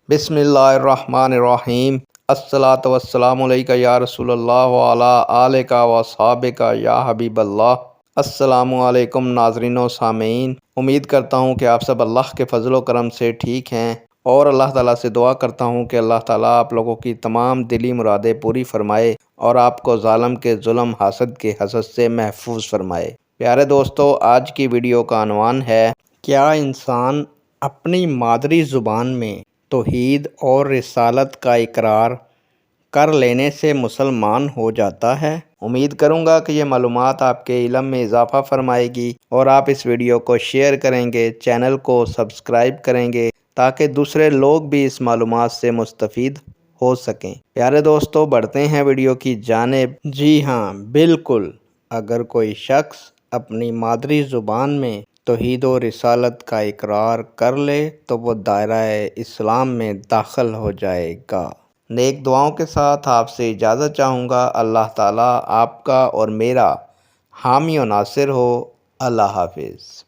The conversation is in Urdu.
بسم اللہ الرحمن الرحیم۔ الصلاۃ والسلام علیکہ یا رسول اللہ وعلی آلکہ و صحابکہ یا حبیب اللہ۔ السلام علیکم ناظرین و سامعین، امید کرتا ہوں کہ آپ سب اللہ کے فضل و کرم سے ٹھیک ہیں، اور اللہ تعالیٰ سے دعا کرتا ہوں کہ اللہ تعالیٰ آپ لوگوں کی تمام دلی مرادیں پوری فرمائے اور آپ کو ظالم کے ظلم، حسد کے حسد سے محفوظ فرمائے۔ پیارے دوستو، آج کی ویڈیو کا عنوان ہے، کیا انسان اپنی مادری زبان میں توحید اور رسالت کا اقرار کر لینے سے مسلمان ہو جاتا ہے؟ امید کروں گا کہ یہ معلومات آپ کے علم میں اضافہ فرمائے گی، اور آپ اس ویڈیو کو شیئر کریں گے، چینل کو سبسکرائب کریں گے تاکہ دوسرے لوگ بھی اس معلومات سے مستفید ہو سکیں۔ پیارے دوستو، بڑھتے ہیں ویڈیو کی جانب۔ جی ہاں، بالکل، اگر کوئی شخص اپنی مادری زبان میں توحید و رسالت کا اقرار کر لے تو وہ دائرہ اسلام میں داخل ہو جائے گا۔ نیک دعاؤں کے ساتھ آپ سے اجازت چاہوں گا۔ اللہ تعالیٰ آپ کا اور میرا حامی و ناصر ہو۔ اللہ حافظ۔